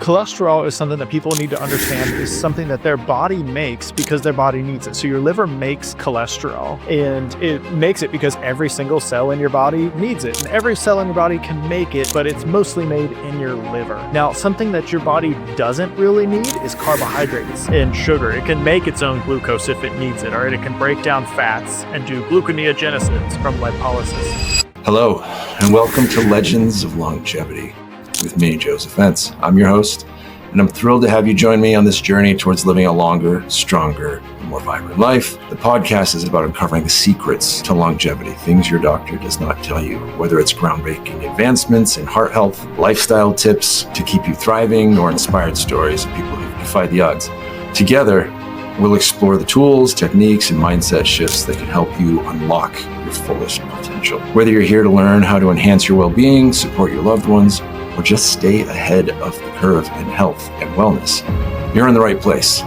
Cholesterol is something that people need to understand is something that their body makes because their body needs it. So your liver makes cholesterol, and it makes it because every single cell in your body needs it. And every cell in your body can make it, but it's mostly made in your liver. Now, something that your body doesn't really need is carbohydrates and sugar. It can make its own glucose if it needs it, all right? It can break down fats and do gluconeogenesis from lipolysis. Hello, and welcome to Legends of Longevity with me, Joseph Ence. I'm your host, and I'm thrilled to have you join me on this journey towards living a longer, stronger, and more vibrant life. The podcast is about uncovering the secrets to longevity, things your doctor does not tell you, whether it's groundbreaking advancements in heart health, lifestyle tips to keep you thriving, or inspired stories of people who've defied the odds. Together, we'll explore the tools, techniques, and mindset shifts that can help you unlock your fullest potential. Whether you're here to learn how to enhance your well-being, support your loved ones, or just stay ahead of the curve in health and wellness, you're in the right place.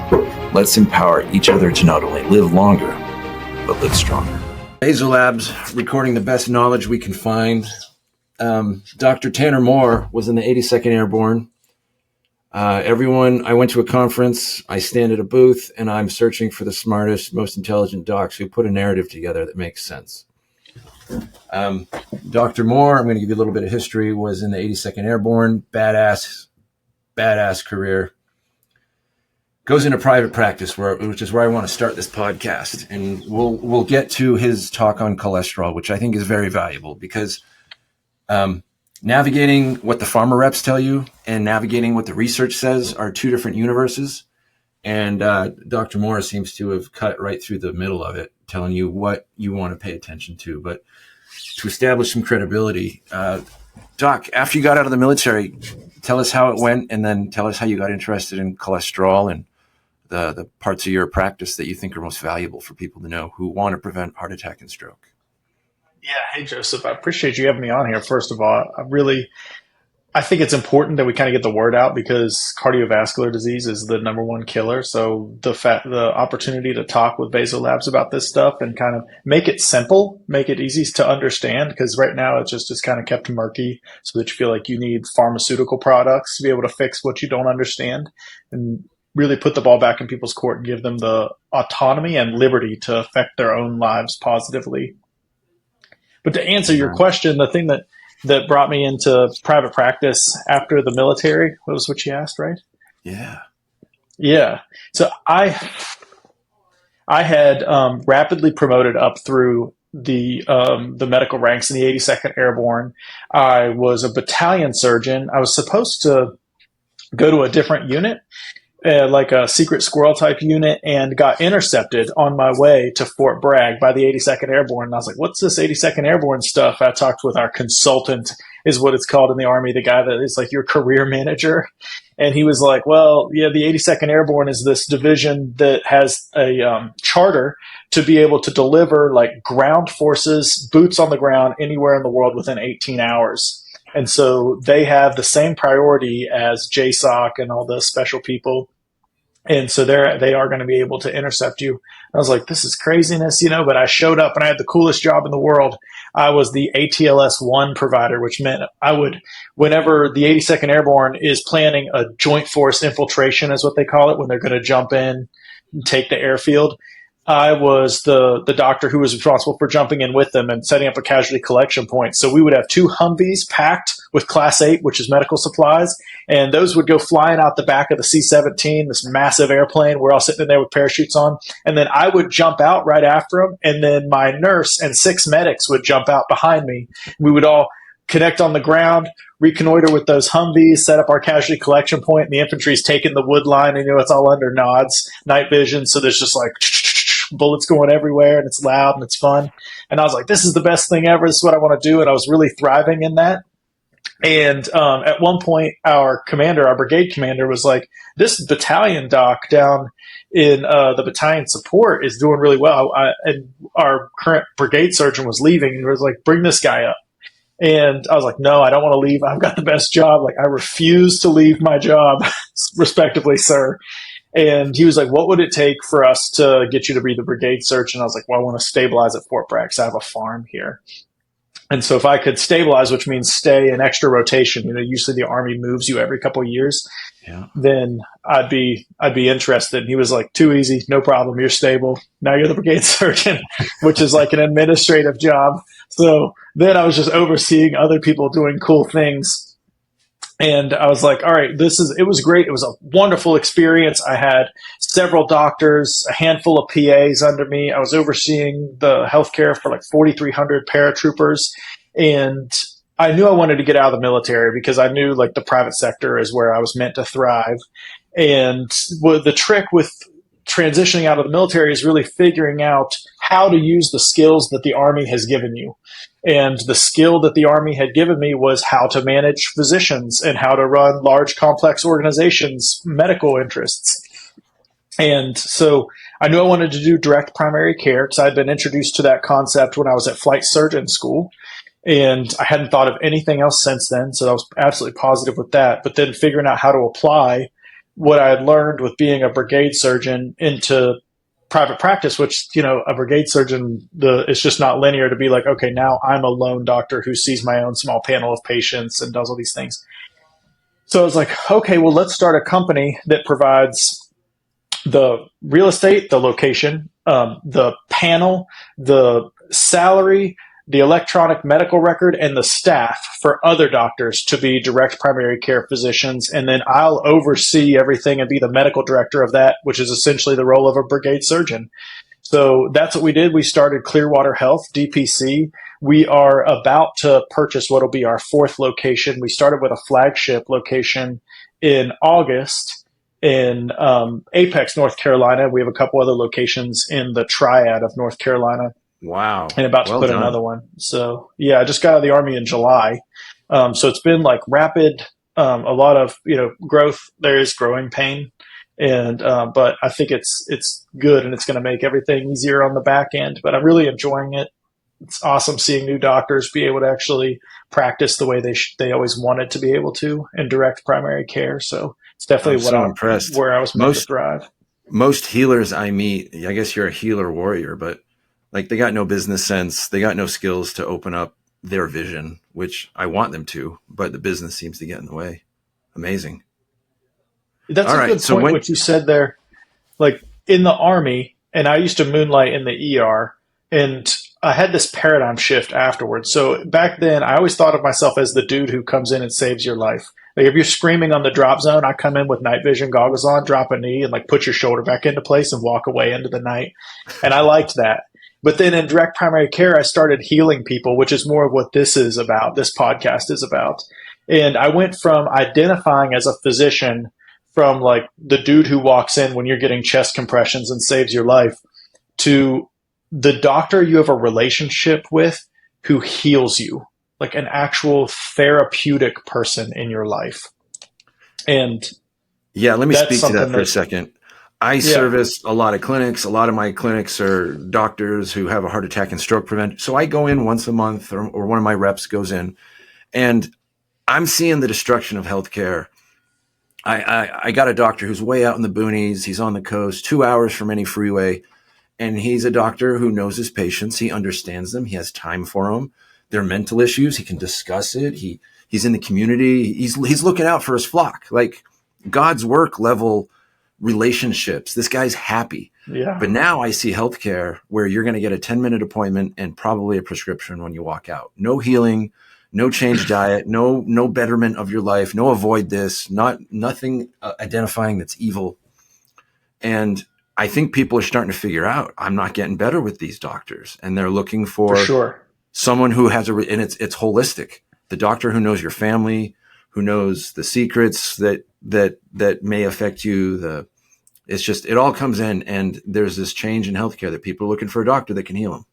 Let's empower each other to not only live longer, but live stronger. Basal Labs, recording the best knowledge we can find. Dr. Tanner Moore was in the 82nd Airborne. I went to a conference, I stand at a booth, and I'm searching for the smartest, most intelligent docs who put a narrative together that makes sense. Dr. Moore, I'm going to give you a little bit of history, was in the 82nd Airborne, badass career. Goes into private practice, which is where I want to start this podcast. And we'll get to his talk on cholesterol, which I think is very valuable because navigating what the pharma reps tell you and navigating what the research says are two different universes. And Dr. Moore seems to have cut right through the middle of it, telling you what you want to pay attention to. But to establish some credibility, Doc, after you got out of the military, tell us how it went, and then tell us how you got interested in cholesterol and the parts of your practice that you think are most valuable for people to know who want to prevent heart attack and stroke. Yeah. Hey, Joseph, I appreciate you having me on here. First of all, I think it's important that we kind of get the word out because cardiovascular disease is the number one killer. So the opportunity to talk with Basal Labs about this stuff and kind of make it simple, make it easy to understand, because right now it's just kind of kept murky so that you feel like you need pharmaceutical products to be able to fix what you don't understand, and really put the ball back in people's court and give them the autonomy and liberty to affect their own lives positively. But to answer your question, the thing that brought me into private practice after the military was what you asked, right? Yeah. So I had rapidly promoted up through the medical ranks in the 82nd Airborne. I was a battalion surgeon. I was supposed to go to a different unit, like a secret squirrel type unit, and got intercepted on my way to Fort Bragg by the 82nd Airborne. And I was like, what's this 82nd Airborne stuff? I talked with our consultant, is what it's called in the Army, the guy that is like your career manager. And he was like, well, yeah, the 82nd Airborne is this division that has a charter to be able to deliver like ground forces, boots on the ground anywhere in the world within 18 hours. And so they have the same priority as JSOC and all the special people. And so they are going to be able to intercept you. I was like, this is craziness, but I showed up and I had the coolest job in the world. I was the ATLS-1 provider, which meant I would, whenever the 82nd Airborne is planning a joint force infiltration, is what they call it, when they're going to jump in and take the airfield, I was the doctor who was responsible for jumping in with them and setting up a casualty collection point. So we would have 2 Humvees packed with Class 8, which is medical supplies, and those would go flying out the back of the C-17, this massive airplane. We're all sitting in there with parachutes on, and then I would jump out right after them, and then my nurse and 6 medics would jump out behind me. We would all connect on the ground, reconnoiter with those Humvees, set up our casualty collection point, and the infantry's taking the wood line, and it's all under nods, night vision, so there's just like bullets going everywhere, and it's loud and it's fun. And I was like, this is the best thing ever. This is what I want to do. And I was really thriving in that. And at one point, our brigade commander was like, this battalion doc down in the battalion support is doing really well. And our current brigade surgeon was leaving, and he was like, bring this guy up. And I was like, no, I don't want to leave. I've got the best job. Like, I refuse to leave my job, respectively, sir. And he was like, what would it take for us to get you to be the brigade surgeon? I was like, well, I want to stabilize at Fort Bragg, because I have a farm here. And so if I could stabilize, which means stay in extra rotation, usually the Army moves you every couple of years. Yeah. then I'd be interested. And he was like, too easy, no problem. You're stable. Now you're the brigade surgeon, which is like an administrative job. So then I was just overseeing other people doing cool things. And I was like, all right, it was great. It was a wonderful experience. I had several doctors, a handful of PAs under me. I was overseeing the healthcare for like 4,300 paratroopers. And I knew I wanted to get out of the military because I knew like the private sector is where I was meant to thrive. And the trick with transitioning out of the military is really figuring out how to use the skills that the Army has given you. And the skill that the Army had given me was how to manage physicians and how to run large, complex organizations, medical interests. And so I knew I wanted to do direct primary care because I'd been introduced to that concept when I was at flight surgeon school. And I hadn't thought of anything else since then. So I was absolutely positive with that. But then figuring out how to apply what I had learned with being a brigade surgeon into private practice, which, a brigade surgeon, it's just not linear to be like, okay, now I'm a lone doctor who sees my own small panel of patients and does all these things. So I was like, okay, well, let's start a company that provides the real estate, the location, the panel, the salary, the electronic medical record, and the staff for other doctors to be direct primary care physicians. And then I'll oversee everything and be the medical director of that, which is essentially the role of a brigade surgeon. So that's what we did. We started Clearwater Health, DPC. We are about to purchase what will be our fourth location. We started with a flagship location in August in Apex, North Carolina. We have a couple other locations in the triad of North Carolina. Wow. And about to put another one. So yeah, I just got out of the Army in July. So it's been like rapid, a lot of, growth. There is growing pain. And, but I think it's good and it's going to make everything easier on the back end, but I'm really enjoying it. It's awesome seeing new doctors be able to actually practice the way they always wanted to be able to in direct primary care. So it's definitely where I was meant to thrive. Most healers I meet, I guess you're a healer warrior, but like they got no business sense. They got no skills to open up their vision, which I want them to, but the business seems to get in the way. Amazing. That's a good point, what you said there. Like in the Army, and I used to moonlight in the ER, and I had this paradigm shift afterwards. So back then, I always thought of myself as the dude who comes in and saves your life. Like if you're screaming on the drop zone, I come in with night vision goggles on, drop a knee, and like put your shoulder back into place and walk away into the night. And I liked that. But then in direct primary care, I started healing people, which is more of what this is about, this podcast is about. And I went from identifying as a physician from like the dude who walks in when you're getting chest compressions and saves your life to the doctor you have a relationship with who heals you, like an actual therapeutic person in your life. And yeah, let me speak to that for a second. I service a lot of clinics. A lot of my clinics are doctors who have a heart attack and stroke prevention. So I go in once a month or one of my reps goes in and I'm seeing the destruction of healthcare. I got a doctor who's way out in the boonies. He's on the coast, 2 hours from any freeway. And he's a doctor who knows his patients. He understands them. He has time for them. Their mental issues. He can discuss it. He's in the community. He's looking out for his flock, like God's work level relationships. This guy's happy. Yeah. But now I see healthcare where you're going to get a 10-minute appointment and probably a prescription when you walk out. No healing, no change diet, no betterment of your life, no avoid this, nothing identifying that's evil. And I think people are starting to figure out I'm not getting better with these doctors, and they're looking for someone who has and it's holistic. The doctor who knows your family, who knows the secrets that may affect you. It all comes in, and there's this change in healthcare that people are looking for a doctor that can heal them.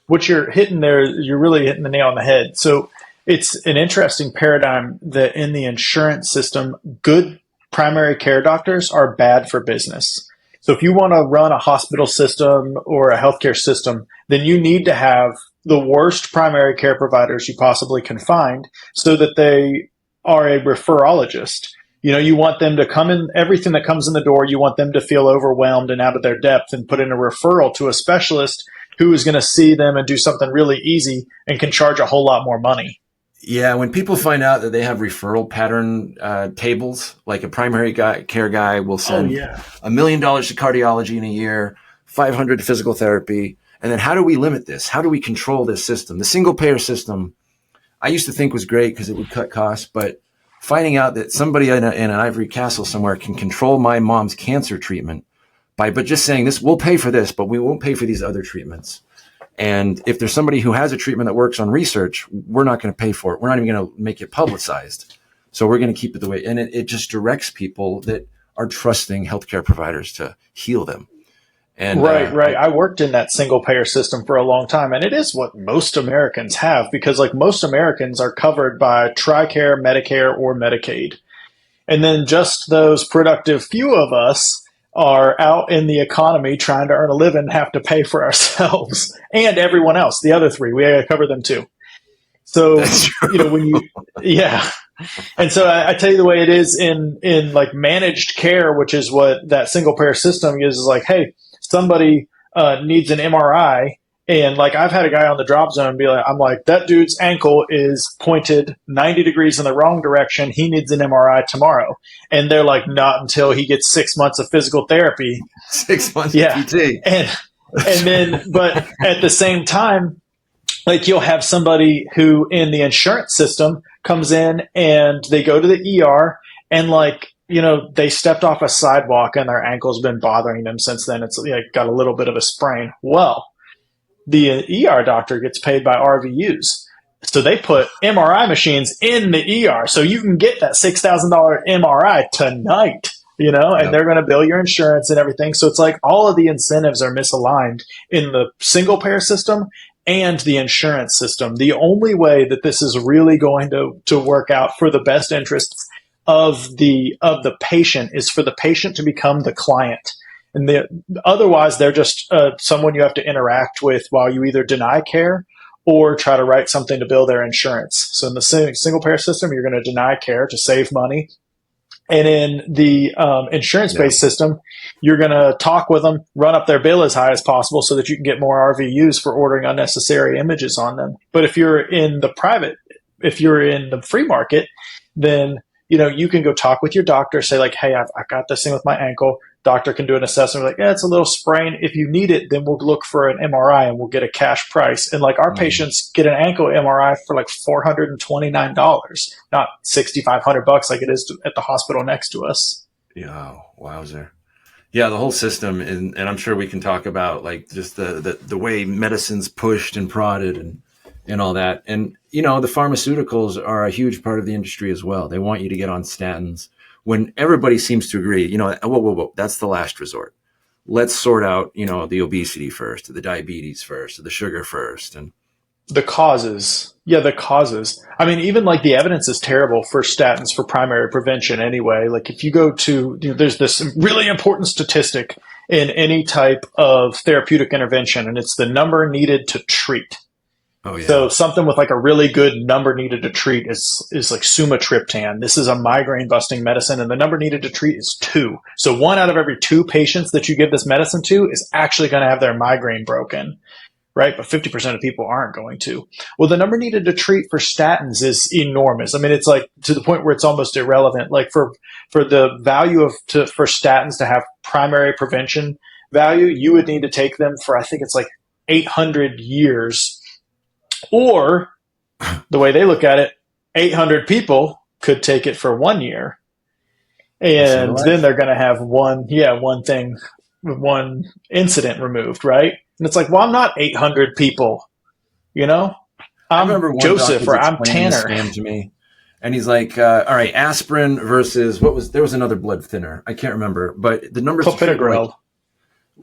What you're hitting there, you're really hitting the nail on the head. So it's an interesting paradigm that in the insurance system, good primary care doctors are bad for business. So if you want to run a hospital system or a healthcare system, then you need to have the worst primary care providers you possibly can find so that they are a referologist. You want them to come in, everything that comes in the door, you want them to feel overwhelmed and out of their depth and put in a referral to a specialist who is going to see them and do something really easy and can charge a whole lot more money. Yeah, when people find out that they have referral pattern tables, like a care guy will Oh send yeah. $1 million to cardiology in a year, 500 to physical therapy, and then how do we limit this? How do we control this system? The single payer system, I used to think was great because it would cut costs, but finding out that somebody in an ivory castle somewhere can control my mom's cancer treatment but just saying this, we'll pay for this, but we won't pay for these other treatments. And if there's somebody who has a treatment that works on research, we're not going to pay for it. We're not even going to make it publicized. So we're going to keep it the way. And it just directs people that are trusting healthcare providers to heal them. And Right. I worked in that single payer system for a long time, and it is what most Americans have because, like, most Americans are covered by TRICARE, Medicare, or Medicaid. And then just those productive few of us are out in the economy trying to earn a living, have to pay for ourselves and everyone else. The other three, we got to cover them too. So, that's true. yeah. And so I tell you the way it is in like managed care, which is what that single payer system is like, hey, somebody needs an MRI. And like I've had a guy on the drop zone be like, I'm like, that dude's ankle is pointed 90 degrees in the wrong direction. He needs an MRI tomorrow. And they're like, not until he gets 6 months of physical therapy. 6 months Yeah. of PT. And then, but at the same time, like you'll have somebody who in the insurance system comes in and they go to the ER and like, they stepped off a sidewalk and their ankle's been bothering them since then. It's like got a little bit of a sprain. Well, the ER doctor gets paid by RVUs. So they put MRI machines in the ER. So you can get that $6,000 MRI tonight, and they're going to bill your insurance and everything. So it's like all of the incentives are misaligned in the single payer system and the insurance system. The only way that this is really going to work out for the best interests of the patient is for the patient to become the client. And otherwise, they're just someone you have to interact with while you either deny care or try to write something to bill their insurance. So in the single payer system, you're going to deny care to save money. And in the insurance-based system, you're going to talk with them, run up their bill as high as possible so that you can get more RVUs for ordering unnecessary images on them. But if you're in the free market, then you can go talk with your doctor, say like, hey, I've got this thing with my ankle. Doctor can do an assessment like, it's a little sprain. If you need it, then we'll look for an MRI and we'll get a cash price. And like our patients get an ankle MRI for like $429, not $6,500 like it is at the hospital next to us. Yeah, wowzer. Yeah, the whole system, and I'm sure we can talk about like just the way medicine's pushed and prodded and all that. And, the pharmaceuticals are a huge part of the industry as well. They want you to get on statins when everybody seems to agree, whoa, that's the last resort. Let's sort out, the obesity first, or the diabetes first, or the sugar first. And the causes. Yeah, the causes. I mean, even like the evidence is terrible for statins for primary prevention anyway. Like if you go to, there's this really important statistic in any type of therapeutic intervention, and it's the number needed to treat. Oh, yeah. So something with like a really good number needed to treat is like sumatriptan. This is a migraine busting medicine, and the number needed to treat is 2. So 1 out of every 2 patients that you give this medicine to is actually going to have their migraine broken, right? But 50% of people aren't going to. Well, the number needed to treat for statins is enormous. I mean, it's like to the point where it's almost irrelevant. Like for the value for statins to have primary prevention value, you would need to take them for, I think it's like 800 years. Or the way they look at it, 800 people could take it for 1 year. And then they're going to have one incident removed, right? And it's like, well, I'm not 800 people, I'm Joseph or I'm Tanner. Scam to me. And he's like, all right, aspirin versus there was another blood thinner. I can't remember, but the numbers clopidogrel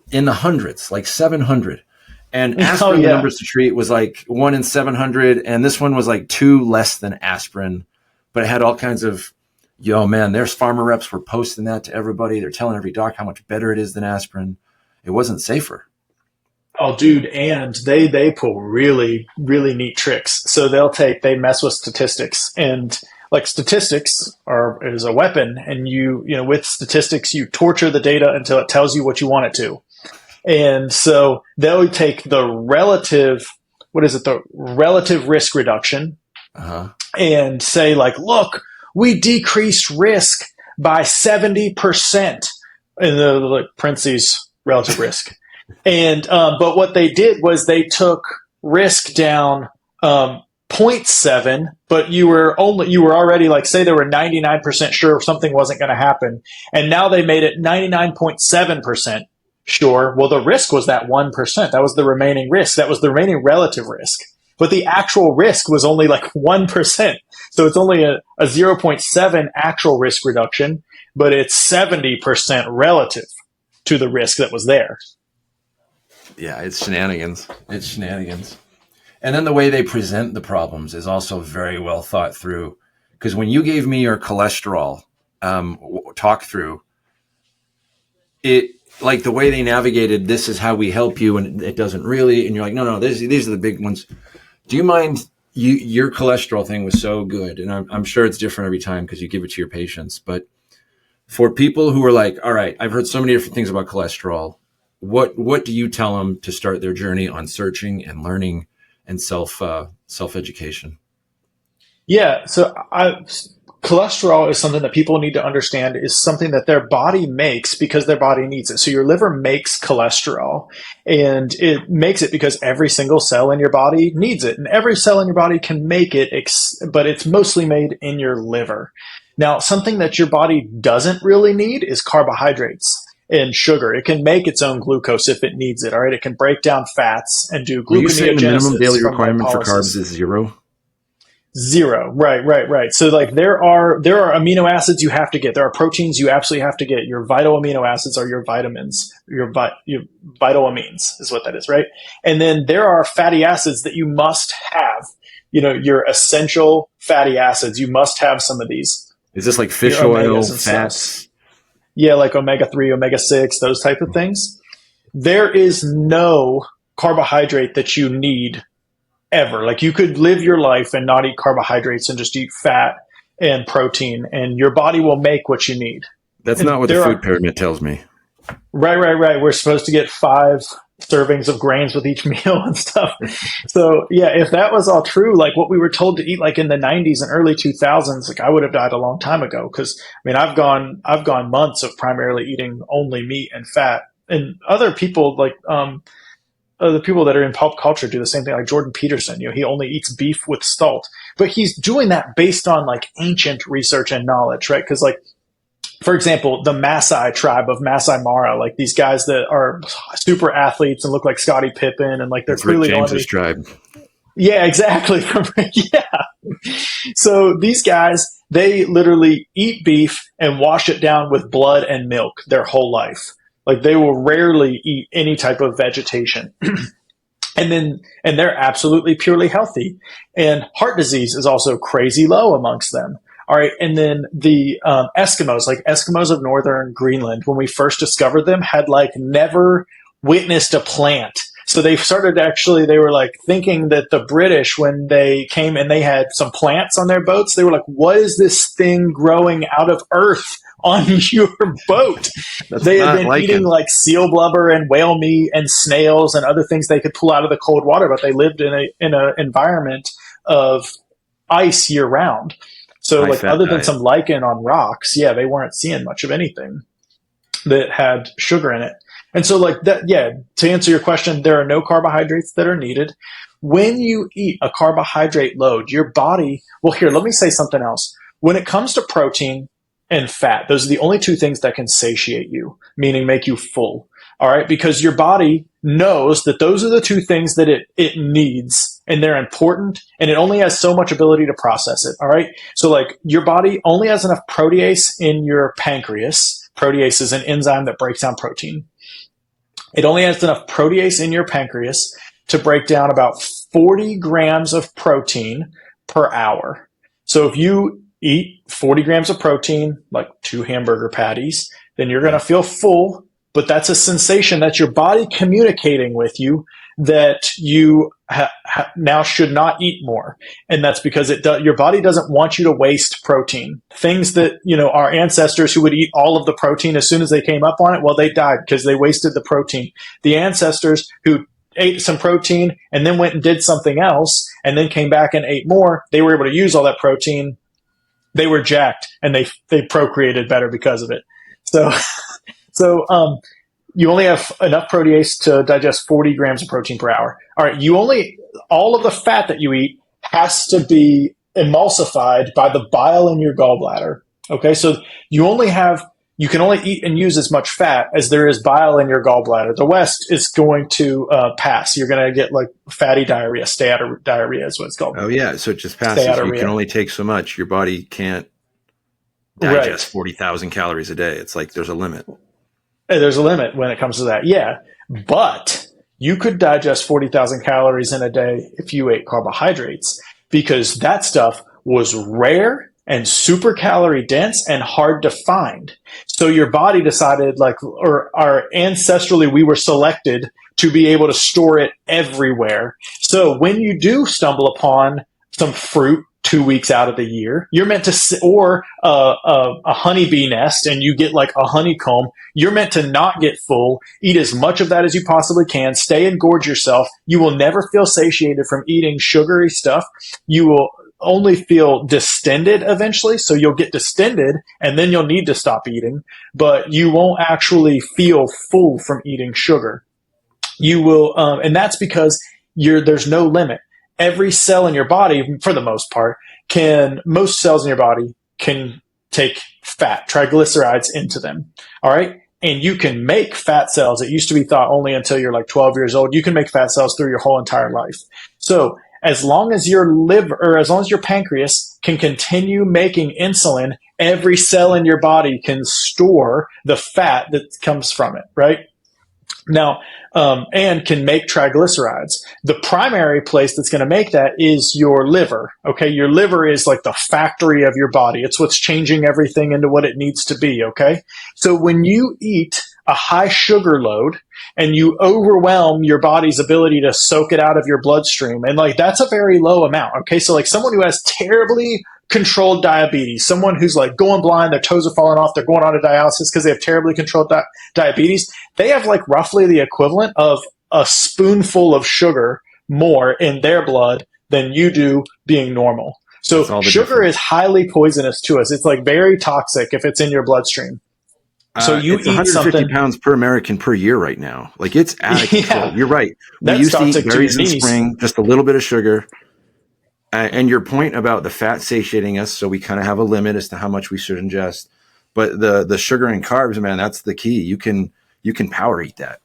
in the hundreds, like 700. And aspirin, the numbers to treat was like 1 in 700. And this one was like 2 less than aspirin, but it had all kinds of, there's pharma reps were posting that to everybody. They're telling every doc how much better it is than aspirin. It wasn't safer. Oh, dude. And they pull really, really neat tricks. So they mess with statistics, and like statistics is a weapon. And with statistics, you torture the data until it tells you what you want it to. And so they'll take the relative risk reduction Uh-huh. and say like, look, we decreased risk by 70% in the like parentheses relative risk. And, but what they did was they took risk down, zero point 0.7, but you were already like, say they were 99% sure something wasn't going to happen. And now they made it 99.7% sure. Well, the risk was that 1%. That was the remaining risk. That was the remaining relative risk. But the actual risk was only like 1%. So it's only a 0.7 actual risk reduction, but it's 70% relative to the risk that was there. Yeah, it's shenanigans. It's shenanigans. And then the way they present the problems is also very well thought through. Because when you gave me your cholesterol talk through, it like the way they navigated, this is how we help you, and it doesn't really. And you're like, no, these are the big ones. Do you mind? Your cholesterol thing was so good, and I'm sure it's different every time because you give it to your patients. But for people who are like, all right, I've heard so many different things about cholesterol. What do you tell them to start their journey on searching and learning and self education? Yeah, so cholesterol is something that people need to understand is something that their body makes because their body needs it. So your liver makes cholesterol, and it makes it because every single cell in your body needs it. And every cell in your body can make it, but it's mostly made in your liver. Now, something that your body doesn't really need is carbohydrates and sugar. It can make its own glucose if it needs it. All right, it can break down fats and do gluconeogenesis. Were you saying the minimum daily requirement for carbs is 0? 0. Right. So like there are amino acids you have to get. There are proteins you absolutely have to get. Your vital amino acids are your vitamins. Your vital amines is what that is, right? And then there are fatty acids that you must have. Your essential fatty acids. You must have some of these. Is this like fish oil, fats? Yeah, like omega-3, omega-6, those type of things. There is no carbohydrate that you need ever. Like you could live your life and not eat carbohydrates and just eat fat and protein, and your body will make what you need. That's not what the food pyramid tells me. Right. We're supposed to get 5 servings of grains with each meal and stuff. So yeah, if that was all true, like what we were told to eat like in the 90s and early 2000s, like I would have died a long time ago. Cause I mean, I've gone months of primarily eating only meat and fat, and other people like, the people that are in pulp culture do the same thing. Like Jordan Peterson, he only eats beef with salt, but he's doing that based on like ancient research and knowledge, right? Cause like, for example, the Maasai tribe of Masai Mara, like these guys that are super athletes and look like Scottie Pippen, and like they're clearly James's tribe. Yeah, exactly. Yeah. So these guys, they literally eat beef and wash it down with blood and milk their whole life. Like they will rarely eat any type of vegetation. And they're absolutely purely healthy. And heart disease is also crazy low amongst them. All right. And then the Eskimos, like Eskimos of northern Greenland, when we first discovered them, had like never witnessed a plant. So they were like thinking that the British, when they came and they had some plants on their boats, they were like, what is this thing growing out of earth on your boat? They had been eating like seal blubber and whale meat and snails and other things they could pull out of the cold water, but they lived in an environment of ice year round. So like other than some lichen on rocks, yeah, they weren't seeing much of anything that had sugar in it. And so like that, yeah, to answer your question, there are no carbohydrates that are needed. When you eat a carbohydrate load, your body, well, here, let me say something else. When it comes to protein and fat, those are the only 2 things that can satiate you, meaning make you full. All right. Because your body knows that those are the 2 things that it needs, and they're important, and it only has so much ability to process it. All right. So like your body only has enough protease in your pancreas. Protease is an enzyme that breaks down protein. It only has enough protease in your pancreas to break down about 40 grams of protein per hour. So if you eat 40 grams of protein, like 2 hamburger patties, then you're going to feel full. But that's a sensation that's your body communicating with you that you now should not eat more. And that's because your body doesn't want you to waste protein. Things that, our ancestors who would eat all of the protein as soon as they came up on it, well, they died because they wasted the protein. The ancestors who ate some protein and then went and did something else and then came back and ate more, they were able to use all that protein. They were jacked and they procreated better because of it. So you only have enough protease to digest 40 grams of protein per hour. All right. All of the fat that you eat has to be emulsified by the bile in your gallbladder. Okay. So you can only eat and use as much fat as there is bile in your gallbladder. The rest is going to pass. You're going to get like fatty diarrhea. Steatorrhea is what it's called. Oh, yeah. So it just passes. You can only take so much. Your body can't digest 40,000 calories a day. It's like there's a limit. There's a limit when it comes to that. Yeah. But you could digest 40,000 calories in a day if you ate carbohydrates, because that stuff was rare and super calorie dense and hard to find. So your body decided ancestrally, we were selected to be able to store it everywhere. So when you do stumble upon some fruit 2 weeks out of the year, you're meant to, or a honeybee nest and you get like a honeycomb, you're meant to not get full, eat as much of that as you possibly can, stay and gorge yourself. You will never feel satiated from eating sugary stuff. You will only feel distended eventually. So you'll get distended and then you'll need to stop eating, but you won't actually feel full from eating sugar. You will, and that's because there's no limit. Every cell in your body, for the most part, most cells in your body can take fat, triglycerides into them. All right. And you can make fat cells. It used to be thought only until you're like 12 years old. You can make fat cells through your whole entire life. So as long as your liver, or as long as your pancreas can continue making insulin, every cell in your body can store the fat that comes from it, right? Now, and can make triglycerides. The primary place that's going to make that is your liver. Okay. Your liver is like the factory of your body. It's what's changing everything into what it needs to be. Okay. So when you eat a high sugar load and you overwhelm your body's ability to soak it out of your bloodstream, and like that's a very low amount. Okay. So like someone who has terribly controlled diabetes, someone who's like going blind, their toes are falling off, they're going on to dialysis because they have terribly controlled diabetes, they have like roughly the equivalent of a spoonful of sugar more in their blood than you do being normal. So sugar is highly poisonous to us. It's like very toxic if it's in your bloodstream. So it's 150 pounds per American per year right now. Like it's out of control. You're right. We used to eat berries in spring, just a little bit of sugar. And your point about the fat satiating us, so we kind of have a limit as to how much we should ingest. But the sugar and carbs, man, that's the key. You can power eat that.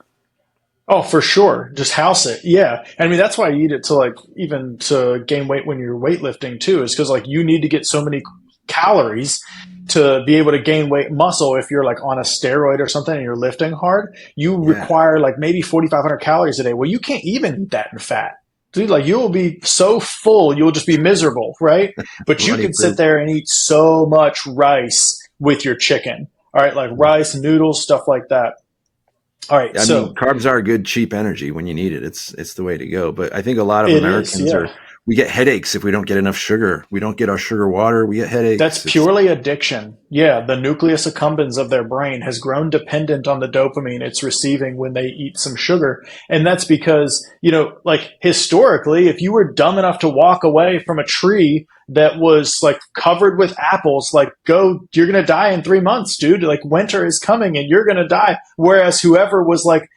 Oh, for sure. Just house it. Yeah. I mean, that's why you eat it to like even to gain weight when you're weightlifting too, is because like you need to get so many calories to be able to gain weight muscle. If you're like on a steroid or something and you're lifting hard, you require like maybe 4,500 calories a day. Well, you can't even eat that in fat. Dude, like you will be so full, you'll just be miserable, right? But you can sit there and eat so much rice with your chicken. All right, like rice, noodles, stuff like that. All right, I mean, carbs are good, cheap energy when you need it. It's the way to go. But I think a lot of Americans we get headaches if we don't get enough sugar. We don't get our sugar water. We get headaches. That's purely addiction. Yeah, the nucleus accumbens of their brain has grown dependent on the dopamine it's receiving when they eat some sugar. And that's because, like historically, if you were dumb enough to walk away from a tree that was like covered with apples, like you're going to die in 3 months, dude. Like winter is coming and you're going to die. Whereas whoever was like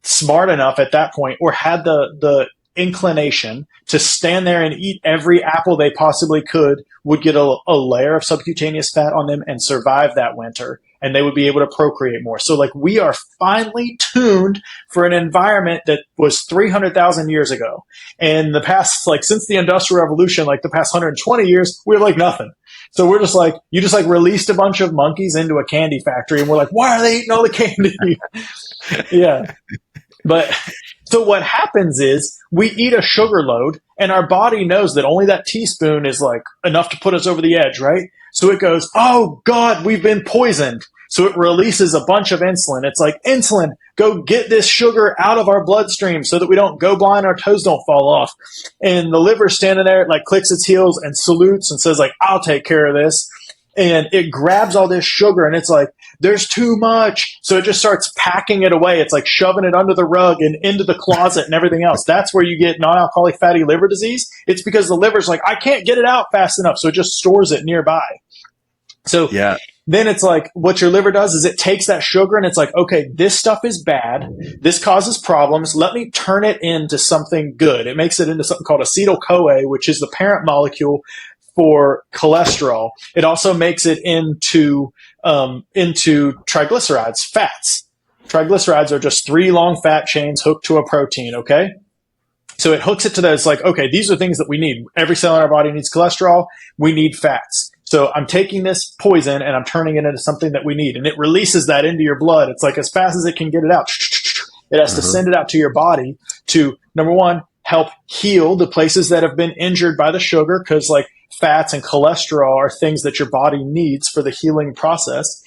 smart enough at that point or had the inclination to stand there and eat every apple they possibly could would get a layer of subcutaneous fat on them and survive that winter, and they would be able to procreate more. So like we are finely tuned for an environment that was 300,000 years ago. And the past, like since the Industrial Revolution, like the past 120 years, we're like nothing. So we're just like, you just like released a bunch of monkeys into a candy factory and we're like, why are they eating all the candy? Yeah. But so what happens is we eat a sugar load and our body knows that only that teaspoon is like enough to put us over the edge, right? So it goes, oh God, we've been poisoned. So it releases a bunch of insulin. It's like, insulin, go get this sugar out of our bloodstream so that we don't go blind, our toes don't fall off. And the liver's standing there, it like clicks its heels and salutes and says like, I'll take care of this. And it grabs all this sugar and it's like, there's too much. So it just starts packing it away. It's like shoving it under the rug and into the closet and everything else. That's where you get non-alcoholic fatty liver disease. It's because the liver's like, I can't get it out fast enough. So it just stores it nearby. So Yeah. then it's like what your liver does is it takes that sugar and it's like, okay, this stuff is bad. This causes problems. Let me turn it into something good. It makes it into something called acetyl-CoA, which is the parent molecule for cholesterol. It also makes it into triglycerides, fats. Triglycerides are just 3 long fat chains hooked to a protein, okay? So it hooks it to that. It's like, okay, these are things that we need. Every cell in our body needs cholesterol. We need fats. So I'm taking this poison and I'm turning it into something that we need. And it releases that into your blood. It's like as fast as it can get it out, it has to send it out to your body to, number one, help heal the places that have been injured by the sugar, because like fats and cholesterol are things that your body needs for the healing process.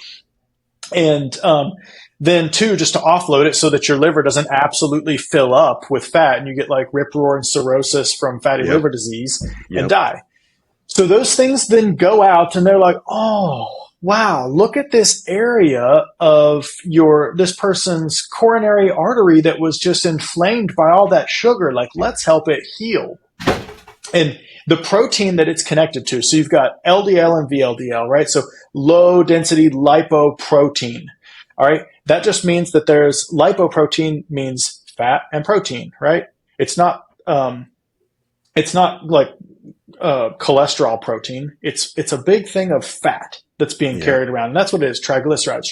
And then two, just to offload it so that your liver doesn't absolutely fill up with fat and you get like rip roaring cirrhosis from fatty liver disease and die. So those things then go out and they're like, oh, wow, look at this area of this person's coronary artery that was just inflamed by all that sugar. Like, let's help it heal. And the protein that it's connected to. So you've got LDL and VLDL, right? So low density lipoprotein. All right. That just means that there's lipoprotein means fat and protein, right? It's not like cholesterol protein. It's a big thing of fat that's being carried around. And that's what it is. Triglycerides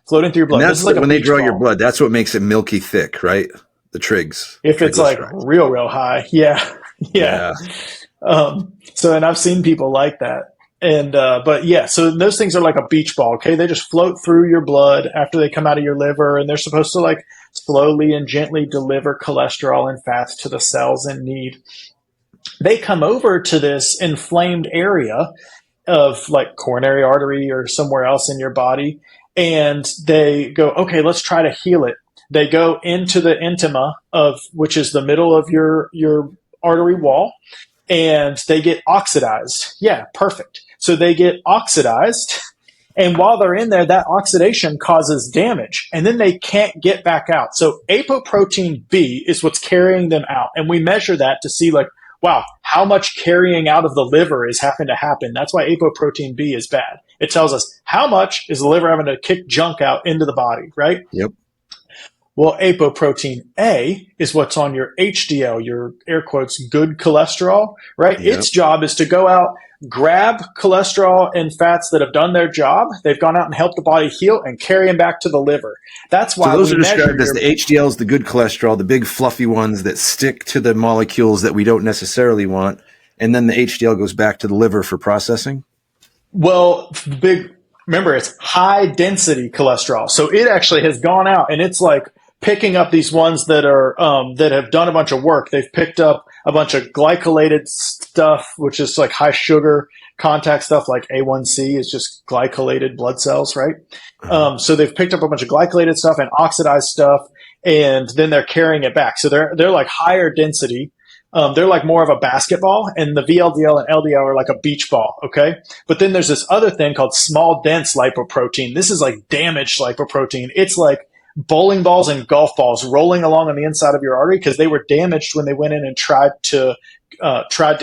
floating through your blood. And that's like when they draw your blood. That's what makes it milky thick, right? The trigs. If it's like real high. Yeah. So, and I've seen people like that. And, but yeah, so those things are like a beach ball. Okay. They just float through your blood after they come out of your liver, and they're supposed to like slowly and gently deliver cholesterol and fats to the cells in need. They come over to this inflamed area of like coronary artery or somewhere else in your body, and they go, okay, let's try to heal it. They go into the intima which is the middle of your artery wall, and they get oxidized. Yeah, perfect. So they get oxidized, and while they're in there, that oxidation causes damage, and then they can't get back out. So apoprotein B is what's carrying them out, and we measure that to see like, wow, how much carrying out of the liver is having to happen. That's why apoprotein B is bad. It tells us how much is the liver having to kick junk out into the body, right? Yep. Well, apoprotein A is what's on your HDL, your air quotes, good cholesterol, right? Yep. Its job is to go out, grab cholesterol and fats that have done their job. They've gone out and helped the body heal and carry them back to the liver. That's why those are described as the HDLs, the good cholesterol, the big fluffy ones that stick to the molecules that we don't necessarily want. And then the HDL goes back to the liver for processing. Well, remember, it's high density cholesterol. So it actually has gone out and it's like picking up these ones that are, that have done a bunch of work. They've picked up a bunch of glycolated stuff, which is like high sugar contact stuff, like A1C is just glycolated blood cells, right? So they've picked up a bunch of glycolated stuff and oxidized stuff, and then they're carrying it back. So they're like higher density. They're like more of a basketball, and the VLDL and LDL are like a beach ball. Okay. But then there's this other thing called small dense lipoprotein. This is like damaged lipoprotein. It's like bowling balls and golf balls rolling along on the inside of your artery because they were damaged when they went in and tried to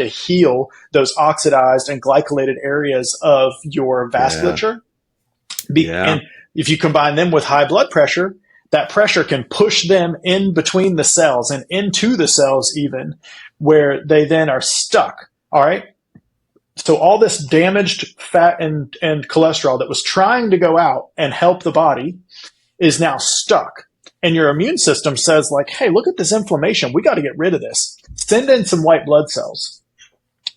heal those oxidized and glycolated areas of your vasculature. And if you combine them with high blood pressure, that pressure can push them in between the cells and into the cells even, where they then are stuck. All right. So all this damaged fat and cholesterol that was trying to go out and help the body is now stuck. And your immune system says like, hey, look at this inflammation. We got to get rid of this. Send in some white blood cells.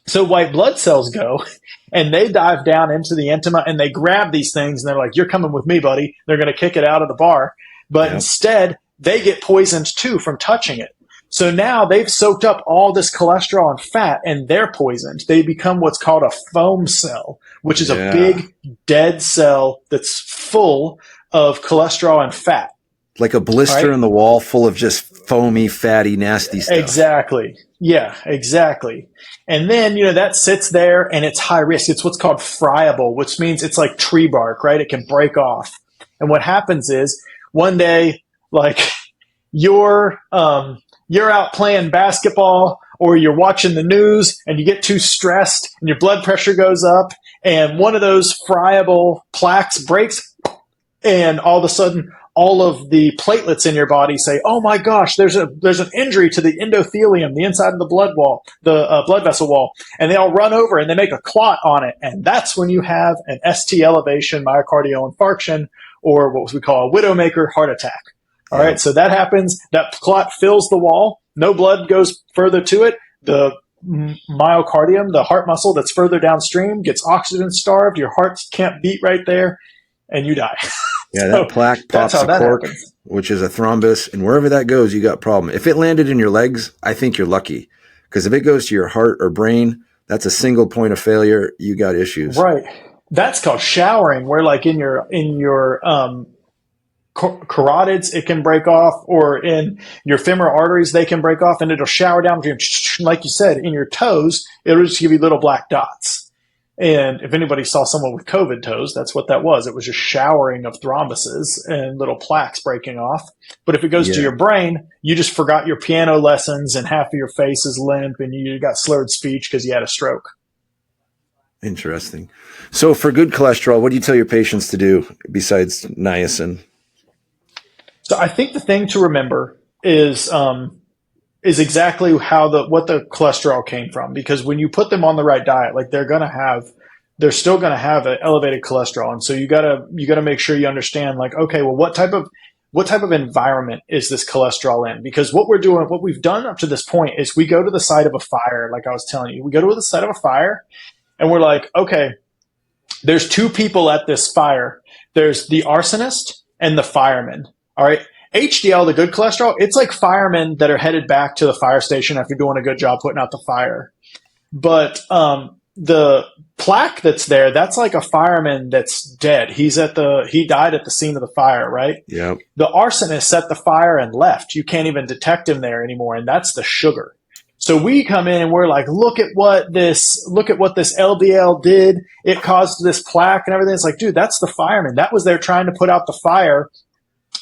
So white blood cells go and they dive down into the intima and they grab these things and they're like, you're coming with me, buddy. They're going to kick it out of the bar. But instead, they get poisoned too from touching it. So now they've soaked up all this cholesterol and fat and they're poisoned. They become what's called a foam cell, which is a big dead cell that's full of cholesterol and fat. Like a blister right? in the wall full of just foamy, fatty, nasty stuff. Exactly. Yeah, exactly. And then, that sits there and it's high risk. It's what's called friable, which means it's like tree bark, right? It can break off. And what happens is one day, like you're out playing basketball or you're watching the news and you get too stressed and your blood pressure goes up and one of those friable plaques breaks and all of a sudden all of the platelets in your body say, "Oh my gosh, there's an injury to the endothelium, the inside of the blood wall, the blood vessel wall," and they all run over and they make a clot on it, and that's when you have an ST elevation, myocardial infarction, or what we call a widowmaker heart attack. All right, so that happens. That clot fills the wall. No blood goes further to it. The myocardium, the heart muscle that's further downstream, gets oxygen starved. Your heart can't beat right there, and you die. Yeah, that plaque pops a cork, which is a thrombus, and wherever that goes, you got a problem. If it landed in your legs, I think you're lucky, because if it goes to your heart or brain, that's a single point of failure. You got issues. Right. That's called showering, where like in your carotids, it can break off, or in your femoral arteries, they can break off, and it'll shower down, like you said, in your toes. It'll just give you little black dots. And if anybody saw someone with COVID toes, that's what that was. It was just showering of thrombuses and little plaques breaking off. But if it goes to your brain, you just forgot your piano lessons and half of your face is limp and you got slurred speech because you had a stroke. Interesting. So for good cholesterol, what do you tell your patients to do besides niacin? So I think the thing to remember is exactly what the cholesterol came from, because when you put them on the right diet, like they're still going to have an elevated cholesterol. And so you gotta make sure you understand, like, okay, well, what type of environment is this cholesterol in? Because what we've done up to this point is we go to the site of a fire. Like I was telling you, we go to the site of a fire and we're like, okay, there's two people at this fire. There's the arsonist and the fireman. All right. HDL, the good cholesterol, it's like firemen that are headed back to the fire station after doing a good job putting out the fire. But the plaque that's there, that's like a fireman that's dead. He died at the scene of the fire, right? Yeah. The arsonist set the fire and left. You can't even detect him there anymore, and that's the sugar. So we come in and we're like, look at what this LDL did. It caused this plaque and everything. It's like, dude, that's the fireman. That was there trying to put out the fire.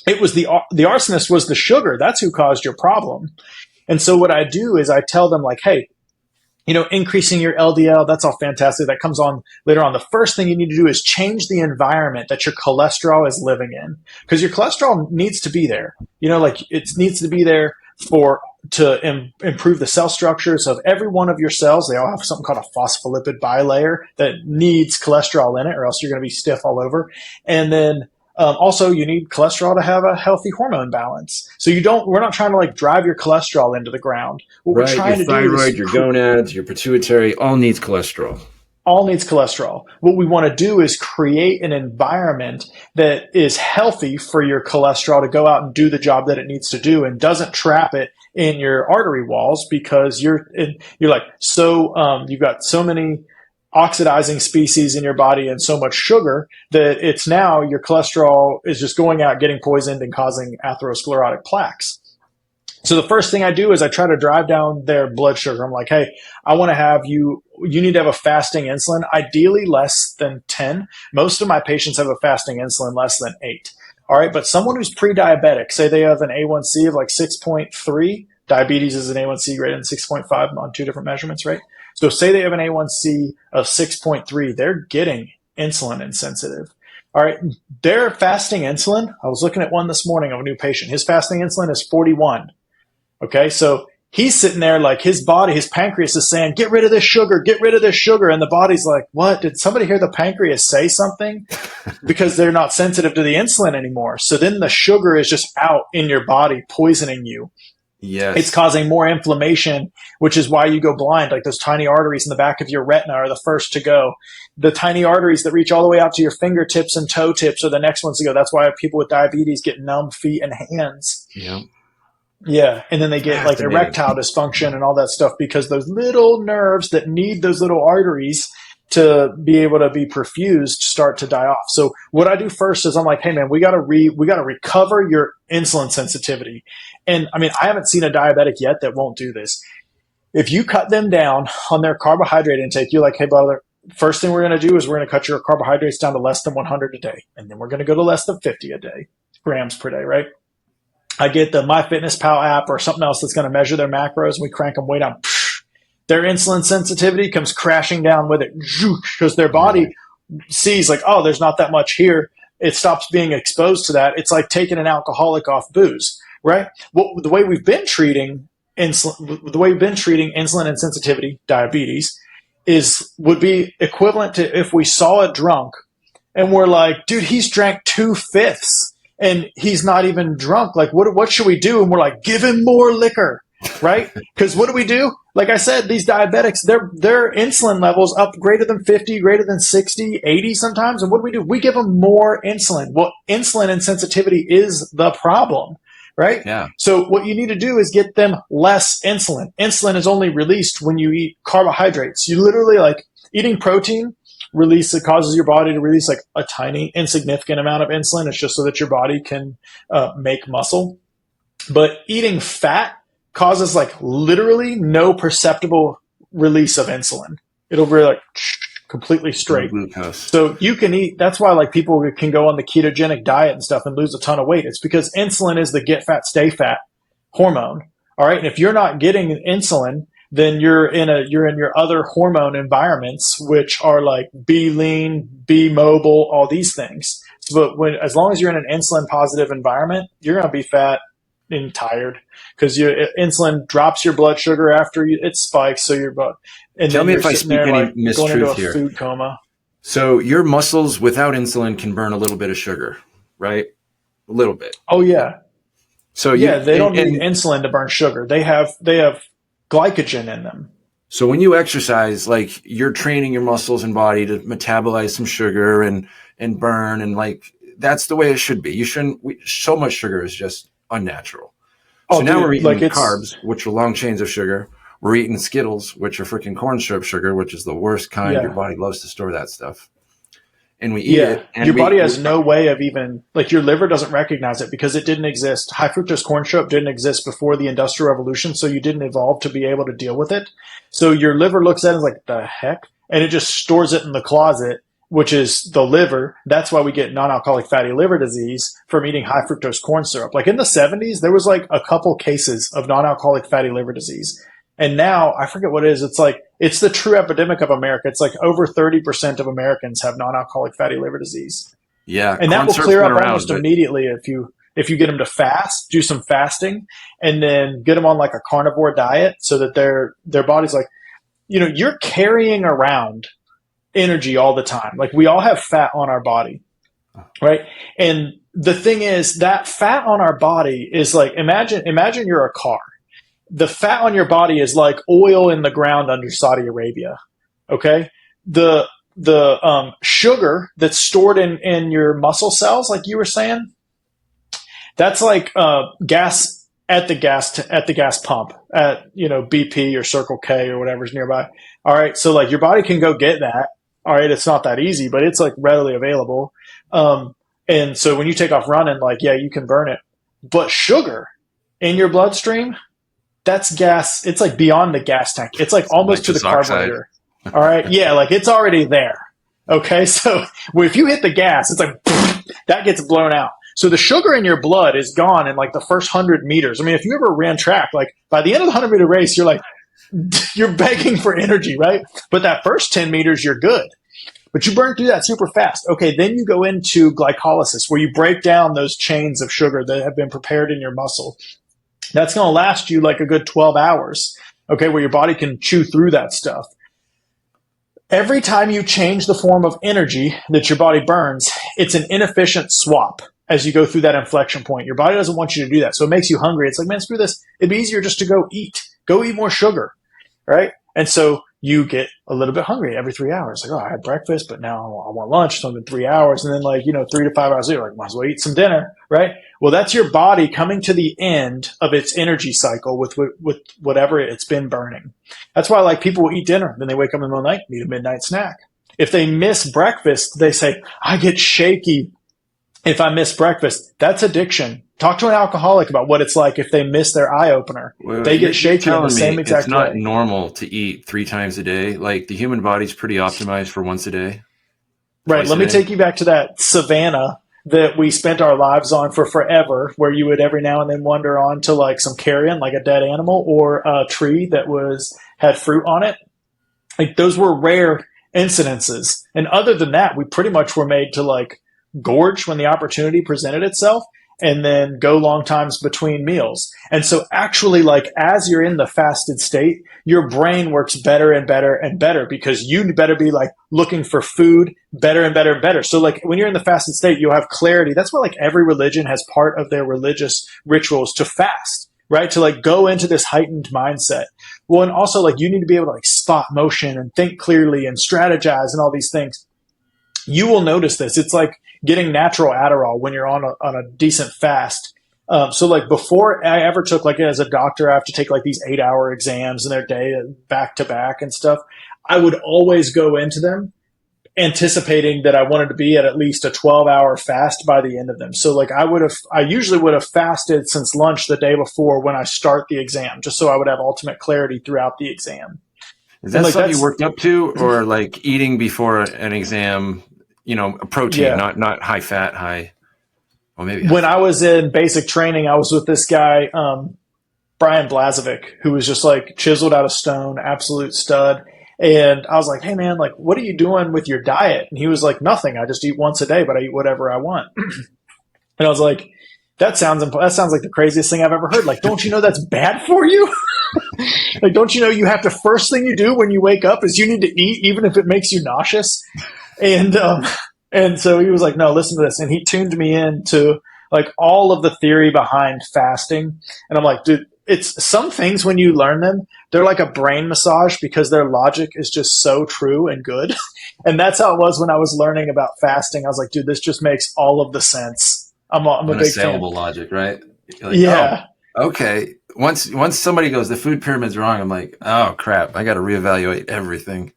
It was the arsonist was the sugar. That's who caused your problem. And so what I do is I tell them, like, hey, increasing your LDL, that's all fantastic. That comes on later on. The first thing you need to do is change the environment that your cholesterol is living in, because your cholesterol needs to be there. It needs to be there to improve the cell structures of every one of your cells. They all have something called a phospholipid bilayer that needs cholesterol in it, or else you're going to be stiff all over. And then also, you need cholesterol to have a healthy hormone balance. So we're not trying to like drive your cholesterol into the ground. What we're trying to thyroid, do is your gonads, your pituitary, all needs cholesterol. All needs cholesterol. What we want to do is create an environment that is healthy for your cholesterol to go out and do the job that it needs to do, and doesn't trap it in your artery walls, because you've got so many oxidizing species in your body and so much sugar that it's now your cholesterol is just going out, getting poisoned, and causing atherosclerotic plaques. So the first thing I do is I try to drive down their blood sugar. I'm like, hey, I want to have you need to have a fasting insulin, ideally less than 10. Most of my patients have a fasting insulin less than 8. All right. But someone who's pre-diabetic, say they have an A1C of like 6.3, diabetes is an A1C greater than 6.5 on 2 different measurements, right? So say they have an A1C of 6.3, they're getting insulin insensitive. All right. Their fasting insulin, I was looking at one this morning of a new patient. His fasting insulin is 41. Okay. So he's sitting there like his pancreas is saying, get rid of this sugar, get rid of this sugar. And the body's like, what? Did somebody hear the pancreas say something? Because they're not sensitive to the insulin anymore. So then the sugar is just out in your body, poisoning you. Yes. It's causing more inflammation, which is why you go blind. Like those tiny arteries in the back of your retina are the first to go. The tiny arteries that reach all the way out to your fingertips and toe tips are the next ones to go. That's why people with diabetes get numb feet and hands. Yeah. Yeah. And then they get like erectile dysfunction and all that stuff, because those little nerves that need those little arteries to be able to be perfused start to die off. So what I do first is I'm like, hey man, we got to recover your insulin sensitivity. And I mean, I haven't seen a diabetic yet that won't do this. If you cut them down on their carbohydrate intake, you're like, hey brother, first thing we're going to do is we're going to cut your carbohydrates down to less than 100 a day. And then we're going to go to less than 50 a day, grams per day, right? I get the MyFitnessPal app or something else that's going to measure their macros, and we crank them way down. Their insulin sensitivity comes crashing down with it because their body sees like, oh, there's not that much here. It stops being exposed to that. It's like taking an alcoholic off booze, right? Well, the way we've been treating insulin insensitivity, diabetes, would be equivalent to if we saw a drunk and we're like, dude, he's drank 2/5 and he's not even drunk. Like, what should we do? And we're like, give him more liquor, right? Because what do we do? Like I said, these diabetics, their insulin levels up greater than 50, greater than 60, 80 sometimes. And what do? We give them more insulin. Well, insulin insensitivity is the problem, right? Yeah. So what you need to do is get them less insulin. Insulin is only released when you eat carbohydrates. You literally, like, eating protein it causes your body to release like a tiny insignificant amount of insulin. It's just so that your body can make muscle. But eating fat causes like literally no perceptible release of insulin. It'll be like completely straight. So you can eat. That's why like people can go on the ketogenic diet and stuff and lose a ton of weight. It's because insulin is the get fat, stay fat hormone. All right. And if you're not getting insulin, then you're in your other hormone environments, which are like be lean, be mobile, all these things. But as long as you're in an insulin positive environment, you're going to be fat and tired because insulin drops your blood sugar after it spikes. So tell me if I speak any like mistruth here. Food coma. So your muscles without insulin can burn a little bit of sugar, right? A little bit. Oh yeah. So they don't need insulin to burn sugar. They have glycogen in them. So when you exercise, like you're training your muscles and body to metabolize some sugar and burn, and like that's the way it should be. So much sugar is just unnatural. So now we're eating carbs, which are long chains of sugar. We're eating Skittles, which are freaking corn syrup sugar, which is the worst kind. Yeah. Your body loves to store that stuff. And we eat it. And your body has no way of even, like your liver doesn't recognize it because it didn't exist. High fructose corn syrup didn't exist before the Industrial Revolution, so you didn't evolve to be able to deal with it. So your liver looks at it like, the heck? And it just stores it in the closet, which is the liver. That's why we get non-alcoholic fatty liver disease from eating high fructose corn syrup. Like in the 70s, there was like a couple cases of non-alcoholic fatty liver disease. And now, I forget what it is. It's like, it's the true epidemic of America. It's like over 30% of Americans have non-alcoholic fatty liver disease. Yeah. And that will clear up almost immediately if you get them to fast, do some fasting, and then get them on like a carnivore diet so that their body's like, you're carrying around energy all the time. Like we all have fat on our body, right? And the thing is that fat on our body is like, imagine you're a car. The fat on your body is like oil in the ground under Saudi Arabia. Okay. The sugar that's stored in your muscle cells, like you were saying, that's like, gas at the gas pump at, BP or Circle K or whatever's nearby. All right. So like your body can go get that. All right. It's not that easy, but it's like readily available. And so when you take off running, like, yeah, you can burn it, but sugar in your bloodstream, that's gas. It's like beyond the gas tank. It's like almost to the carburetor. All right. Yeah. Like it's already there. Okay. So if you hit the gas, it's like that gets blown out. So the sugar in your blood is gone in like the first 100 meters. I mean, if you ever ran track, like by the end of the 100-meter race, you're like, you're begging for energy, right? But that first 10 meters, you're good. But you burn through that super fast. Okay. Then you go into glycolysis where you break down those chains of sugar that have been prepared in your muscle. That's going to last you like a good 12 hours, okay, where your body can chew through that stuff. Every time you change the form of energy that your body burns, it's an inefficient swap as you go through that inflection point. Your body doesn't want you to do that, so it makes you hungry. It's like, man, screw this. It'd be easier just to go eat more sugar, right? And so you get a little bit hungry every 3 hours. Like, oh, I had breakfast, but now I want lunch. So I'm in 3 hours. And then 3 to 5 hours later, like, might as well eat some dinner, right? Well, that's your body coming to the end of its energy cycle with whatever it's been burning. That's why like people will eat dinner. Then they wake up in the middle of the night, need a midnight snack. If they miss breakfast, they say, I get shaky if I miss breakfast. That's addiction. Talk to an alcoholic about what it's like if they miss their eye opener. They get shaky in the same exact it's not way. normal to eat 3 times a day. Like the human body's pretty optimized for once a day, Right. twice Let a me day. take you back to that savanna that we spent our lives on for forever, where you would every now and then wander on to like some carrion, like a dead animal or a tree that had fruit on it. Like those were rare incidences. And other than that, we pretty much were made to like gorge when the opportunity presented itself and then go long times between meals. And so actually, like as you're in the fasted state, your brain works better and better and better because you better be like looking for food better and better and better. So like when you're in the fasted state, you'll have clarity. That's why like every religion has part of their religious rituals to fast, right? To like go into this heightened mindset. Well, and also like you need to be able to like spot motion and think clearly and strategize and all these things. You will notice this. It's like getting natural Adderall when you're on a decent fast. So like before I ever took, like as a doctor, I have to take like these 8-hour exams in their day back to back and stuff. I would always go into them anticipating that I wanted to be at least a 12-hour fast by the end of them. So like I usually would have fasted since lunch the day before when I start the exam, just so I would have ultimate clarity throughout the exam. Is that like something you worked up to, or like eating before an exam, a protein, not high fat, high, well, maybe. When I was in basic training, I was with this guy, Brian Blazovic, who was just like chiseled out of stone, absolute stud. And I was like, hey man, like, what are you doing with your diet? And he was like, nothing. I just eat once a day, but I eat whatever I want. And I was like, that sounds like the craziest thing I've ever heard. Like, don't you know that's bad for you? Like, don't you know you have to, first thing you do when you wake up is you need to eat, even if it makes you nauseous. And so he was like, no, listen to this. And he tuned me into like all of the theory behind fasting. And I'm like, dude, it's some things when you learn them, they're like a brain massage because their logic is just so true and good. And that's how it was when I was learning about fasting. I was like, dude, this just makes all of the sense. I'm a big fan. Logic, right? Like, yeah. Oh, okay. Once somebody goes, the food pyramid's wrong, I'm like, oh crap, I got to reevaluate everything.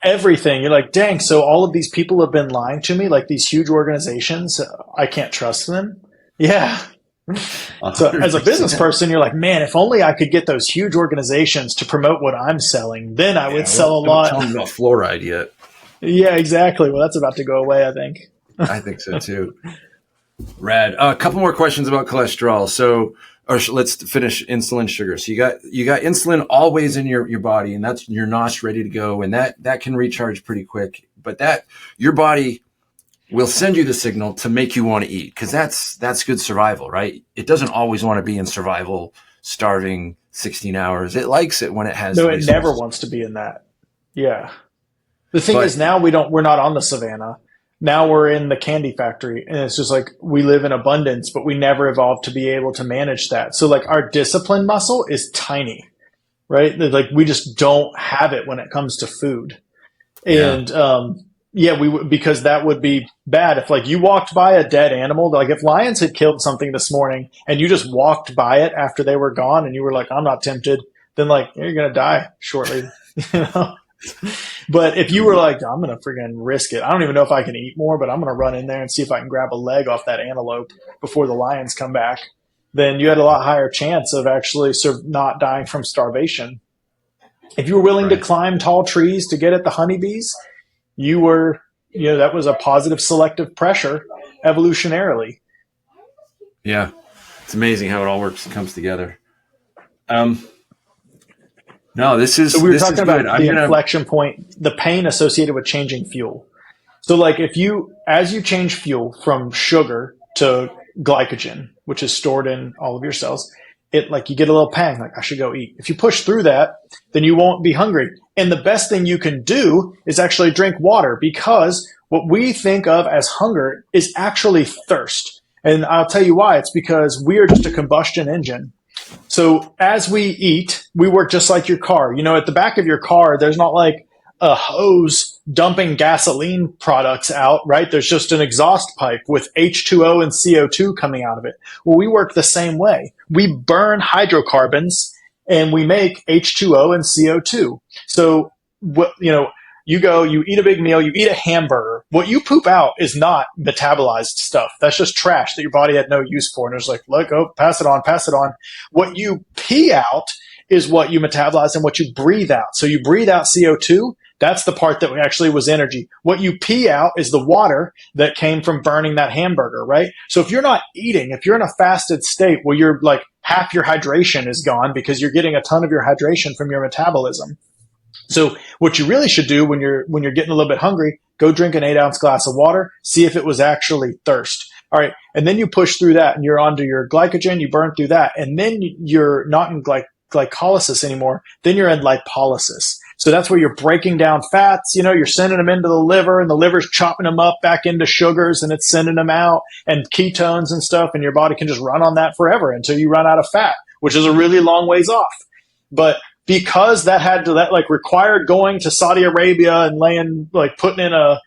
You're like, dang, so all of these people have been lying to me, like these huge organizations, I can't trust them. Yeah. 100%. So as a business person, you're like, man, if only I could get those huge organizations to promote what I'm selling, then I would sell a lot. Don't tell me about fluoride yet. Yeah, exactly. Well, that's about to go away, I think. I think so too. Rad. A couple more questions about cholesterol. So, let's finish insulin sugar. So you got insulin always in your body, and that's your NOS ready to go, and that can recharge pretty quick. But that your body will send you the signal to make you want to eat, because that's good survival, right? It doesn't always want to be in survival, starving 16 hours. It likes it when it has. No, it never wants to be in that. Yeah. The thing is, now we're not on the savannah. Now we're in the candy factory, and it's just like we live in abundance, but we never evolved to be able to manage that. So like our discipline muscle is tiny, right? Like we just don't have it when it comes to food. And because that would be bad. If like you walked by a dead animal, like if lions had killed something this morning and you just walked by it after they were gone and you were like, I'm not tempted, then like you're going to die shortly, But if you were like, I'm going to freaking risk it. I don't even know if I can eat more, but I'm going to run in there and see if I can grab a leg off that antelope before the lions come back. Then you had a lot higher chance of actually not dying from starvation. If you were willing to climb tall trees to get at the honeybees, you were, that was a positive selective pressure evolutionarily. Yeah. It's amazing how it all works and comes together. No, this is. So we were talking about the inflection point, the pain associated with changing fuel. So like as you change fuel from sugar to glycogen, which is stored in all of your cells, it like you get a little pang, like I should go eat. If you push through that, then you won't be hungry. And the best thing you can do is actually drink water, because what we think of as hunger is actually thirst. And I'll tell you why. It's because we are just a combustion engine. So as we eat, we work just like your car. At the back of your car, there's not like a hose dumping gasoline products out, right? There's just an exhaust pipe with H2O and CO2 coming out of it. Well, we work the same way. We burn hydrocarbons and we make H2O and CO2. So, You go, you eat a big meal, you eat a hamburger. What you poop out is not metabolized stuff. That's just trash that your body had no use for. And it's like, let go, pass it on, pass it on. What you pee out is what you metabolize and what you breathe out. So you breathe out CO2. That's the part that actually was energy. What you pee out is the water that came from burning that hamburger, right? So if you're not eating, if you're in a fasted state where you're like half your hydration is gone because you're getting a ton of your hydration from your metabolism. So what you really should do when you're getting a little bit hungry, go drink an 8-ounce glass of water, see if it was actually thirst. All right. And then you push through that and you're onto your glycogen, you burn through that. And then you're not in glycolysis anymore. Then you're in lipolysis. So that's where you're breaking down fats, you're sending them into the liver and the liver's chopping them up back into sugars and it's sending them out and ketones and stuff. And your body can just run on that forever until you run out of fat, which is a really long ways off. But because that required going to Saudi Arabia and putting in a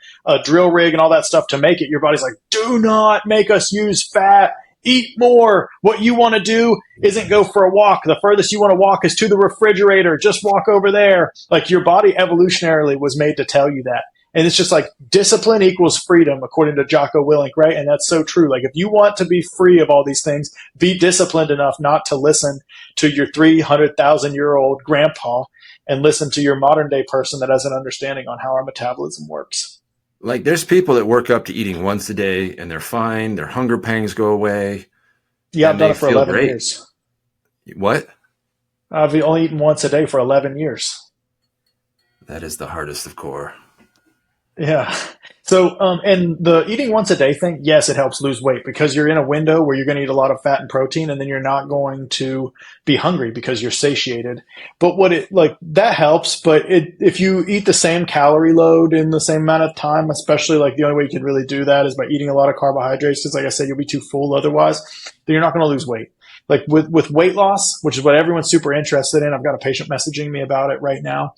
drill rig and all that stuff to make it, your body's like, do not make us use fat. Eat more. What you want to do isn't go for a walk. The furthest you want to walk is to the refrigerator. Just walk over there. Like your body evolutionarily was made to tell you that. And it's just like discipline equals freedom, according to Jocko Willink, right? And that's so true. Like if you want to be free of all these things, be disciplined enough not to listen to your 300,000-year-old grandpa and listen to your modern day person that has an understanding on how our metabolism works. Like there's people that work up to eating once a day and they're fine. Their hunger pangs go away. Yeah, I've done it for 11 years. What? I've only eaten once a day for 11 years. That is the hardest of core. Yeah. So, and the eating once a day thing, yes, it helps lose weight because you're in a window where you're going to eat a lot of fat and protein and then you're not going to be hungry because you're satiated. But that helps. But if you eat the same calorie load in the same amount of time, especially the only way you can really do that is by eating a lot of carbohydrates. Because like I said, you'll be too full otherwise, then you're not going to lose weight. Like with weight loss, which is what everyone's super interested in. I've got a patient messaging me about it right now.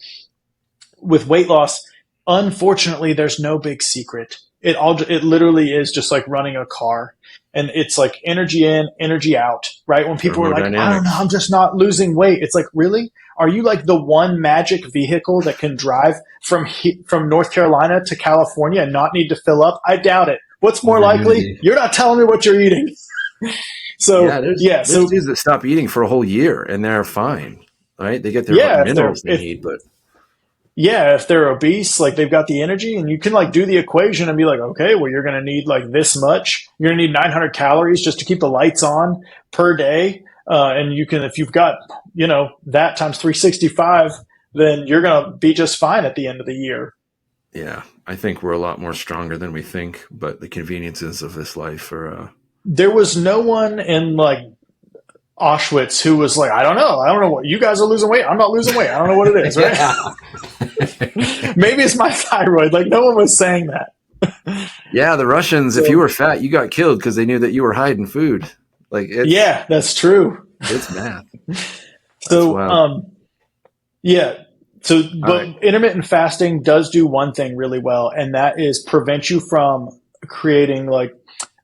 With weight loss, unfortunately, there's no big secret. It literally is just like running a car, and it's like energy in, energy out, right? When people are like, I don't know, I'm just not losing weight. It's like, really? Are you like the one magic vehicle that can drive from North Carolina to California and not need to fill up? I doubt it. What's more likely? You're not telling me what you're eating. So there's dudes that stop eating for a whole year and they're fine, right? They get their minerals they need, but. Yeah, if they're obese, like they've got the energy, and you can like do the equation and be like, okay, well, you're going to need like this much. You're going to need 900 calories just to keep the lights on per day. And you can, if you've got, that times 365, then you're going to be just fine at the end of the year. Yeah, I think we're a lot more stronger than we think, but the conveniences of this life are. There was no one in like Auschwitz who was like, I don't know what you guys are losing weight. I'm not losing weight. I don't know what it is, right? Maybe it's my thyroid. Like no one was saying that. Yeah, the Russians, if you were fat, you got killed because they knew that you were hiding food. Yeah, that's true. It's math. So, intermittent fasting does do one thing really well, and that is prevent you from creating like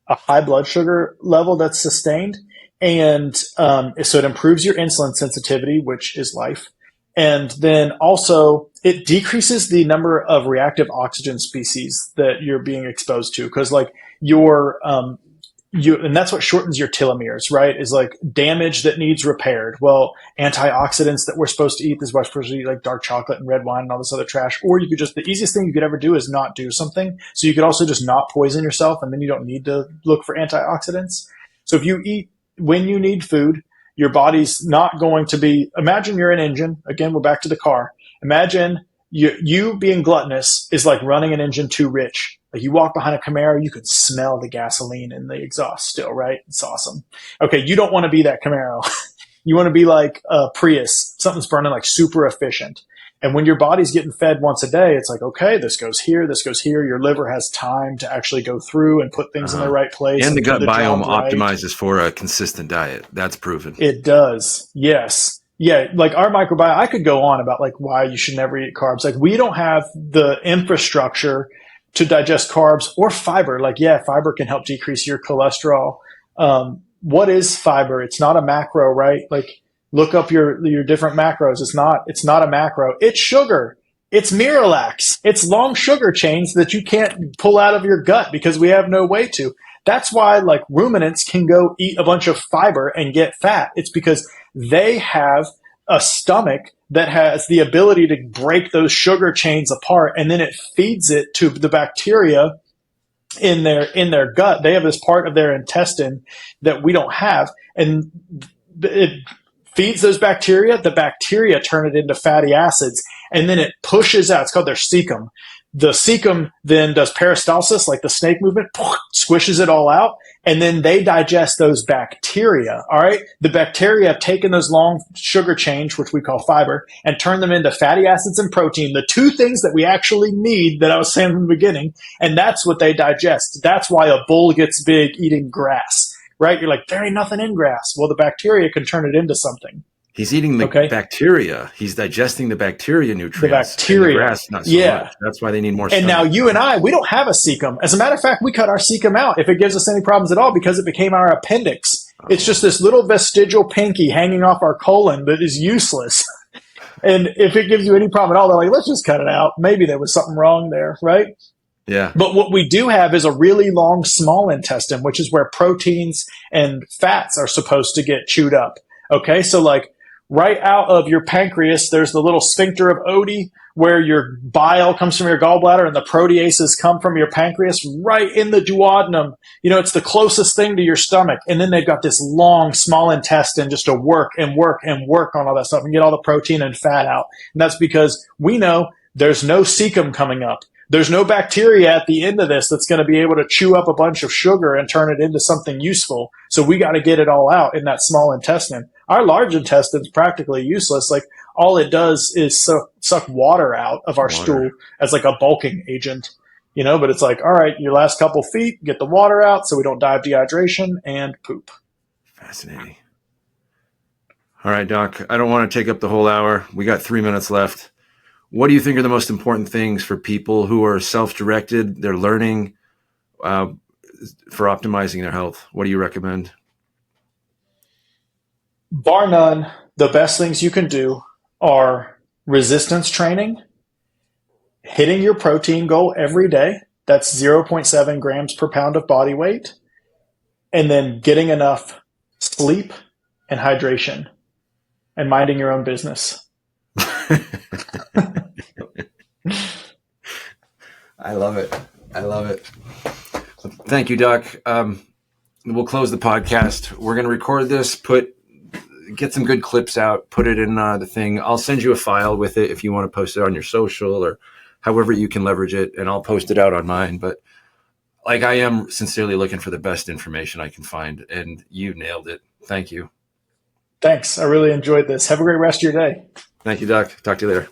a high blood sugar level that's sustained. And so it improves your insulin sensitivity, which is life. And then also it decreases the number of reactive oxygen species that you're being exposed to. Cause like and that's what shortens your telomeres, right? Is like damage that needs repaired. Well, antioxidants that we're supposed to eat, this is why we're supposed to eat like dark chocolate and red wine and all this other trash. Or you could the easiest thing you could ever do is not do something. So you could also just not poison yourself, and then you don't need to look for antioxidants. So if you eat when you need food, your body's not going to be, imagine you're an engine. Again, we're back to the car. Imagine you being gluttonous is like running an engine too rich. Like you walk behind a Camaro, you could smell the gasoline in the exhaust still, right? It's awesome. Okay, you don't want to be that Camaro. You want to be like a Prius, something's burning like super efficient. And when your body's getting fed once a day, it's like, okay, this goes here, this goes here. Your liver has time to actually go through and put things in the right place. And the gut biome optimizes for a consistent diet. That's proven. It does. Yes. Yeah. Like our microbiome, I could go on about like why you should never eat carbs. Like we don't have the infrastructure to digest carbs or fiber. Like, yeah, fiber can help decrease your cholesterol. What is fiber? It's not a macro, right? Like, look up your different macros. It's not a macro. It's sugar. It's Miralax. It's long sugar chains that you can't pull out of your gut because we have no way to. That's why like ruminants can go eat a bunch of fiber and get fat. It's because they have a stomach that has the ability to break those sugar chains apart, and then it feeds it to the bacteria in their gut. They have this part of their intestine that we don't have, and it feeds those bacteria. The bacteria turn it into fatty acids, and then it pushes out. It's called their cecum. The cecum then does peristalsis, like the snake movement, squishes it all out, and then they digest those bacteria. All right. The bacteria have taken those long sugar chains, which we call fiber, and turned them into fatty acids and protein, the two things that we actually need that I was saying from the beginning. And that's what they digest. That's why a bull gets big eating grass, right? You're like, there ain't nothing in grass. Well, the bacteria can turn it into something. He's eating the bacteria. He's digesting the bacteria nutrients. The bacteria. The grass, not so much. That's why they need more. And now you and I, we don't have a cecum. As a matter of fact, we cut our cecum out if it gives us any problems at all because it became our appendix. Oh. It's just this little vestigial pinky hanging off our colon that is useless. And if it gives you any problem at all, they're like, let's just cut it out. Maybe there was something wrong there, right? Yeah. But what we do have is a really long small intestine, which is where proteins and fats are supposed to get chewed up. Okay, so like, right out of your pancreas, there's the little sphincter of Oddi where your bile comes from your gallbladder and the proteases come from your pancreas right in the duodenum. You know, it's the closest thing to your stomach. And then they've got this long, small intestine just to work and work and work on all that stuff and get all the protein and fat out. And that's because we know there's no cecum coming up. There's no bacteria at the end of this that's going to be able to chew up a bunch of sugar and turn it into something useful. So we got to get it all out in that small intestine. Our large intestine is practically useless. Like all it does is suck water out of our stool as like a bulking agent, you know, but it's like, all right, your last couple feet, get the water out so we don't die of dehydration and poop. Fascinating. All right, Doc, I don't want to take up the whole hour. We got 3 minutes left. What do you think are the most important things for people who are self-directed, they're learning for optimizing their health? What do you recommend? Bar none, the best things you can do are resistance training, hitting your protein goal every day. That's 0.7 grams per pound of body weight. And then getting enough sleep and hydration and minding your own business. I love it. I love it. Thank you, Doc. We'll close the podcast. We're going to record this, get some good clips out, put it in the thing. I'll send you a file with it if you want to post it on your social or however you can leverage it, and I'll post it out on mine. But like, I am sincerely looking for the best information I can find, and you nailed it. Thank you. Thanks. I really enjoyed this. Have a great rest of your day. Thank you, Doc. Talk to you later.